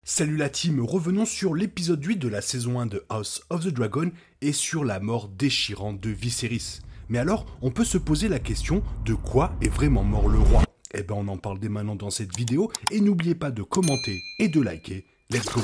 Salut la team, revenons sur l'épisode 8 de la saison 1 de House of the Dragon et sur la mort déchirante de Viserys. Mais alors, on peut se poser la question, de quoi est vraiment mort le roi? Eh ben on en parle dès maintenant dans cette vidéo, et n'oubliez pas de commenter et de liker, let's go!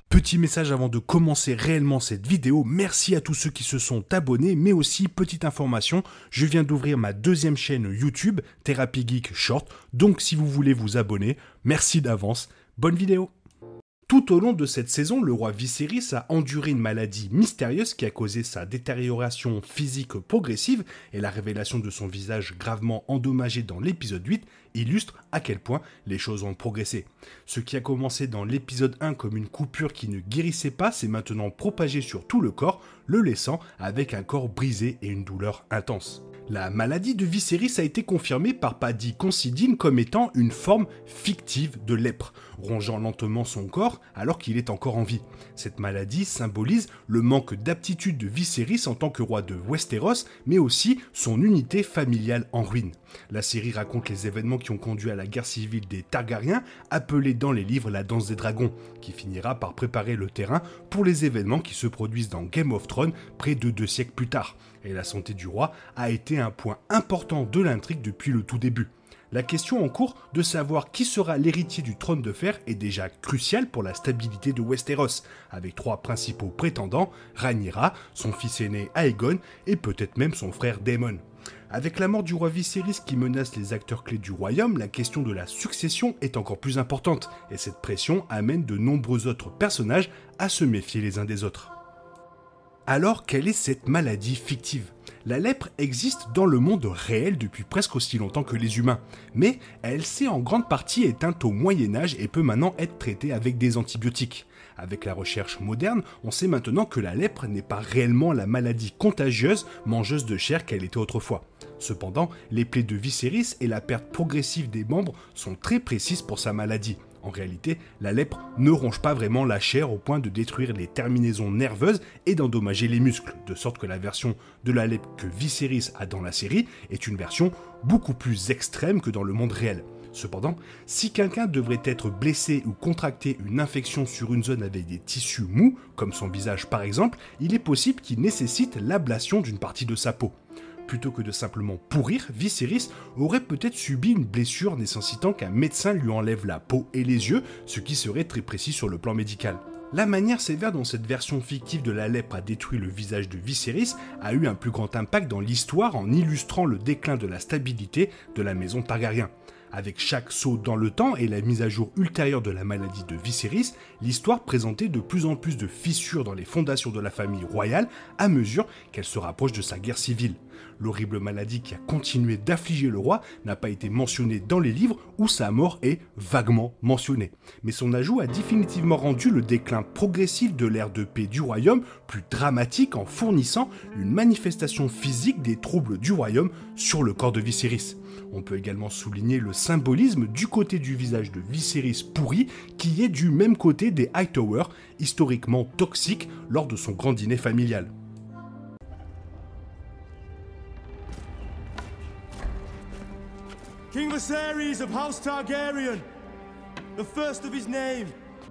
Petit message avant de commencer réellement cette vidéo, merci à tous ceux qui se sont abonnés, mais aussi, petite information, je viens d'ouvrir ma deuxième chaîne YouTube, Therapy Geek Short, donc si vous voulez vous abonner, merci d'avance, bonne vidéo! Tout au long de cette saison, le roi Viserys a enduré une maladie mystérieuse qui a causé sa détérioration physique progressive, et la révélation de son visage gravement endommagé dans l'épisode 8 illustre à quel point les choses ont progressé. Ce qui a commencé dans l'épisode 1 comme une coupure qui ne guérissait pas s'est maintenant propagé sur tout le corps, le laissant avec un corps brisé et une douleur intense. La maladie de Viserys a été confirmée par Paddy Considine comme étant une forme fictive de lèpre, rongeant lentement son corps alors qu'il est encore en vie. Cette maladie symbolise le manque d'aptitude de Viserys en tant que roi de Westeros, mais aussi son unité familiale en ruine. La série raconte les événements qui ont conduit à la guerre civile des Targaryens, appelée dans les livres la danse des dragons, qui finira par préparer le terrain pour les événements qui se produisent dans Game of Thrones près de 2 siècles plus tard. Et la santé du roi a été un point important de l'intrigue depuis le tout début. La question en cours de savoir qui sera l'héritier du trône de fer est déjà cruciale pour la stabilité de Westeros, avec 3 principaux prétendants, Rhaenyra, son fils aîné Aegon et peut-être même son frère Daemon. Avec la mort du roi Viserys qui menace les acteurs clés du royaume, la question de la succession est encore plus importante, et cette pression amène de nombreux autres personnages à se méfier les uns des autres. Alors, quelle est cette maladie fictive? La lèpre existe dans le monde réel depuis presque aussi longtemps que les humains, mais elle s'est en grande partie éteinte au Moyen-Âge et peut maintenant être traitée avec des antibiotiques. Avec la recherche moderne, on sait maintenant que la lèpre n'est pas réellement la maladie contagieuse, mangeuse de chair qu'elle était autrefois. Cependant, les plaies de Viserys et la perte progressive des membres sont très précises pour sa maladie. En réalité, la lèpre ne ronge pas vraiment la chair au point de détruire les terminaisons nerveuses et d'endommager les muscles, de sorte que la version de la lèpre que Viserys a dans la série est une version beaucoup plus extrême que dans le monde réel. Cependant, si quelqu'un devrait être blessé ou contracter une infection sur une zone avec des tissus mous, comme son visage par exemple, il est possible qu'il nécessite l'ablation d'une partie de sa peau. Plutôt que de simplement pourrir, Viserys aurait peut-être subi une blessure nécessitant qu'un médecin lui enlève la peau et les yeux, ce qui serait très précis sur le plan médical. La manière sévère dont cette version fictive de la lèpre a détruit le visage de Viserys a eu un plus grand impact dans l'histoire en illustrant le déclin de la stabilité de la maison Targaryen. Avec chaque saut dans le temps et la mise à jour ultérieure de la maladie de Viserys, l'histoire présentait de plus en plus de fissures dans les fondations de la famille royale à mesure qu'elle se rapproche de sa guerre civile. L'horrible maladie qui a continué d'affliger le roi n'a pas été mentionnée dans les livres où sa mort est vaguement mentionnée. Mais son ajout a définitivement rendu le déclin progressif de l'ère de paix du royaume plus dramatique en fournissant une manifestation physique des troubles du royaume sur le corps de Viserys. On peut également souligner le symbolisme du côté du visage de Viserys pourri qui est du même côté des Hightower, historiquement toxiques lors de son grand dîner familial. King Viserys of House Targaryen, the first of his name.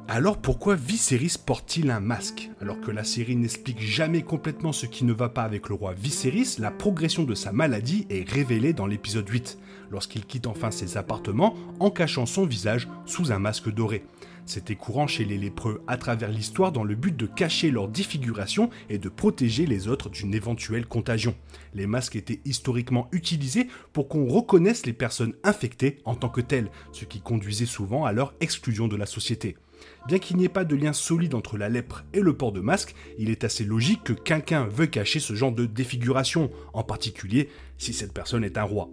Alors pourquoi Viserys porte-t-il un masque? Alors que la série n'explique jamais complètement ce qui ne va pas avec le roi Viserys, la progression de sa maladie est révélée dans l'épisode 8, lorsqu'il quitte enfin ses appartements en cachant son visage sous un masque doré. C'était courant chez les lépreux à travers l'histoire dans le but de cacher leur défiguration et de protéger les autres d'une éventuelle contagion. Les masques étaient historiquement utilisés pour qu'on reconnaisse les personnes infectées en tant que telles, ce qui conduisait souvent à leur exclusion de la société. Bien qu'il n'y ait pas de lien solide entre la lèpre et le port de masque, il est assez logique que quelqu'un veuille cacher ce genre de défiguration, en particulier si cette personne est un roi.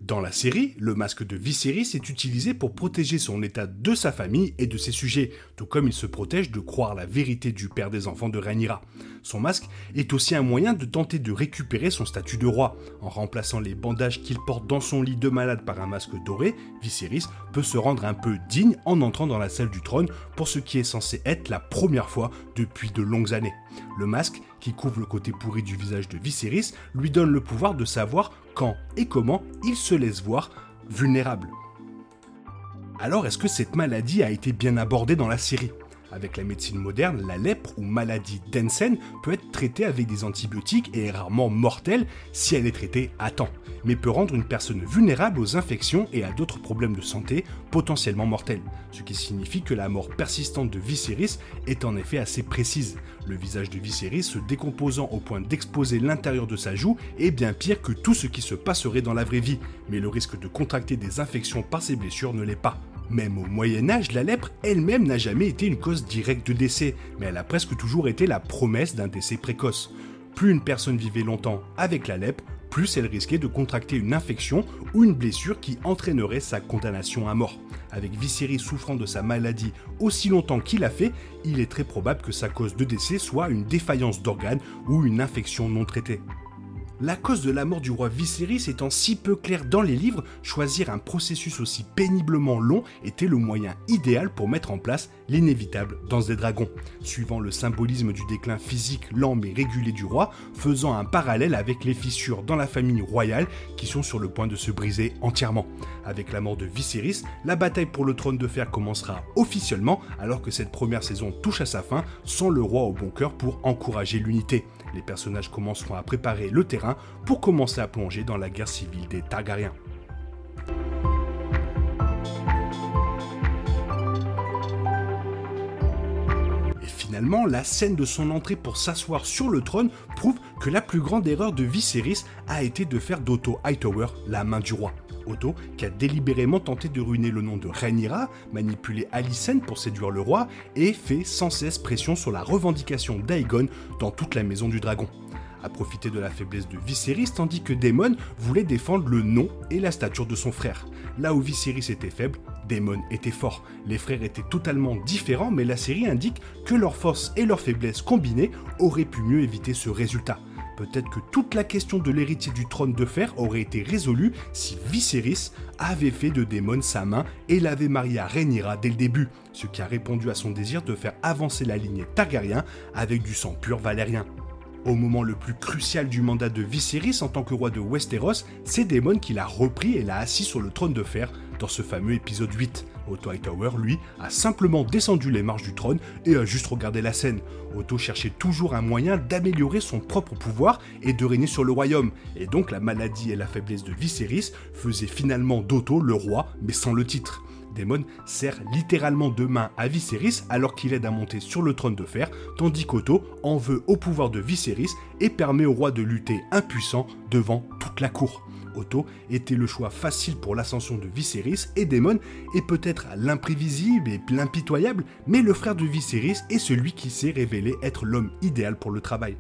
Dans la série, le masque de Viserys est utilisé pour protéger son état de sa famille et de ses sujets, tout comme il se protège de croire la vérité du père des enfants de Rhaenyra. Son masque est aussi un moyen de tenter de récupérer son statut de roi. En remplaçant les bandages qu'il porte dans son lit de malade par un masque doré, Viserys peut se rendre un peu digne en entrant dans la salle du trône pour ce qui est censé être la première fois depuis de longues années. Le masque, qui couvre le côté pourri du visage de Viserys, lui donne le pouvoir de savoir quand et comment il se laisse voir vulnérable. Alors est-ce que cette maladie a été bien abordée dans la série ? Avec la médecine moderne, la lèpre ou maladie d'Hansen peut être traitée avec des antibiotiques et est rarement mortelle si elle est traitée à temps, mais peut rendre une personne vulnérable aux infections et à d'autres problèmes de santé potentiellement mortels, ce qui signifie que la mort persistante de Viserys est en effet assez précise, le visage de Viserys se décomposant au point d'exposer l'intérieur de sa joue est bien pire que tout ce qui se passerait dans la vraie vie, mais le risque de contracter des infections par ces blessures ne l'est pas. Même au Moyen-Âge, la lèpre elle-même n'a jamais été une cause directe de décès, mais elle a presque toujours été la promesse d'un décès précoce. Plus une personne vivait longtemps avec la lèpre, plus elle risquait de contracter une infection ou une blessure qui entraînerait sa condamnation à mort. Avec Viserys souffrant de sa maladie aussi longtemps qu'il a fait, il est très probable que sa cause de décès soit une défaillance d'organes ou une infection non traitée. La cause de la mort du roi Viserys étant si peu claire dans les livres, choisir un processus aussi péniblement long était le moyen idéal pour mettre en place l'inévitable danse des dragons, suivant le symbolisme du déclin physique lent mais régulier du roi, faisant un parallèle avec les fissures dans la famille royale qui sont sur le point de se briser entièrement. Avec la mort de Viserys, la bataille pour le trône de fer commencera officiellement alors que cette première saison touche à sa fin sans le roi au bon cœur pour encourager l'unité. Les personnages commenceront à préparer le terrain pour commencer à plonger dans la guerre civile des Targaryens. Et finalement, la scène de son entrée pour s'asseoir sur le trône prouve que la plus grande erreur de Viserys a été de faire d'Otto Hightower la main du roi. Otto, qui a délibérément tenté de ruiner le nom de Rhaenyra, manipulé Alicent pour séduire le roi, et fait sans cesse pression sur la revendication d'Aegon dans toute la maison du dragon. A profité de la faiblesse de Viserys, tandis que Daemon voulait défendre le nom et la stature de son frère. Là où Viserys était faible, Daemon était fort. Les frères étaient totalement différents, mais la série indique que leurs forces et leurs faiblesses combinées auraient pu mieux éviter ce résultat. Peut-être que toute la question de l'héritier du trône de fer aurait été résolue si Viserys avait fait de Daemon sa main et l'avait marié à Rhaenyra dès le début, ce qui a répondu à son désir de faire avancer la lignée Targaryen avec du sang pur valérien. Au moment le plus crucial du mandat de Viserys en tant que roi de Westeros, c'est Daemon qui l'a repris et l'a assis sur le trône de fer dans ce fameux épisode 8. Otto Hightower, lui, a simplement descendu les marches du trône et a juste regardé la scène. Otto cherchait toujours un moyen d'améliorer son propre pouvoir et de régner sur le royaume, et donc la maladie et la faiblesse de Viserys faisaient finalement d'Otto le roi, mais sans le titre. Daemon sert littéralement de main à Viserys alors qu'il aide à monter sur le trône de fer, tandis qu'Otto en veut au pouvoir de Viserys et permet au roi de lutter impuissant devant toute la cour. Otto était le choix facile pour l'ascension de Viserys et Daemon est peut-être l'imprévisible et l'impitoyable, mais le frère de Viserys est celui qui s'est révélé être l'homme idéal pour le travail.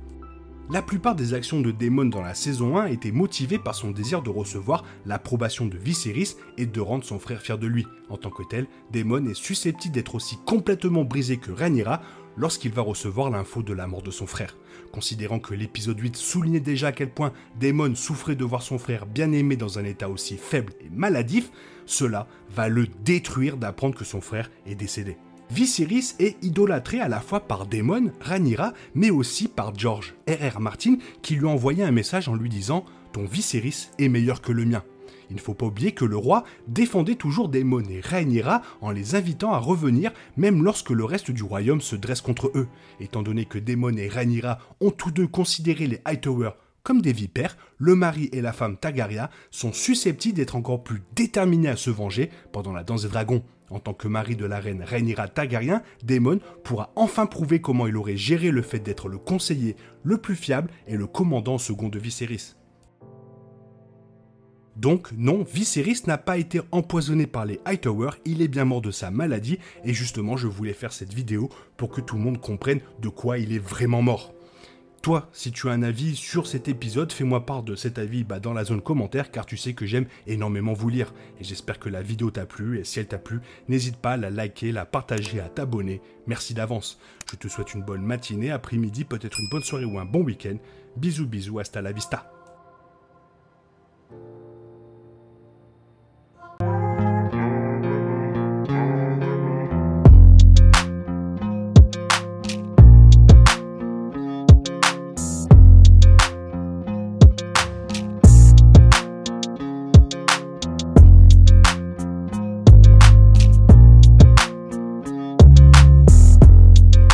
La plupart des actions de Daemon dans la saison 1 étaient motivées par son désir de recevoir l'approbation de Viserys et de rendre son frère fier de lui. En tant que tel, Daemon est susceptible d'être aussi complètement brisé que Rhaenyra lorsqu'il va recevoir l'info de la mort de son frère. Considérant que l'épisode 8 soulignait déjà à quel point Daemon souffrait de voir son frère bien-aimé dans un état aussi faible et maladif, cela va le détruire d'apprendre que son frère est décédé. Viserys est idolâtré à la fois par Daemon, Rhaenyra, mais aussi par George R.R. Martin qui lui a envoyé un message en lui disant « Ton Viserys est meilleur que le mien ». Il ne faut pas oublier que le roi défendait toujours Daemon et Rhaenyra en les invitant à revenir même lorsque le reste du royaume se dresse contre eux. Étant donné que Daemon et Rhaenyra ont tous deux considéré les Hightower comme des vipères, le mari et la femme Targaryen sont susceptibles d'être encore plus déterminés à se venger pendant la danse des dragons. En tant que mari de la reine Rhaenyra Targaryen, Daemon pourra enfin prouver comment il aurait géré le fait d'être le conseiller le plus fiable et le commandant second de Viserys. Donc non, Viserys n'a pas été empoisonné par les Hightower, il est bien mort de sa maladie et justement je voulais faire cette vidéo pour que tout le monde comprenne de quoi il est vraiment mort. Toi, si tu as un avis sur cet épisode, fais-moi part de cet avis dans la zone commentaire car tu sais que j'aime énormément vous lire. Et j'espère que la vidéo t'a plu et si elle t'a plu, n'hésite pas à la liker, la partager, à t'abonner. Merci d'avance. Je te souhaite une bonne matinée, après-midi, peut-être une bonne soirée ou un bon week-end. Bisous bisous, hasta la vista.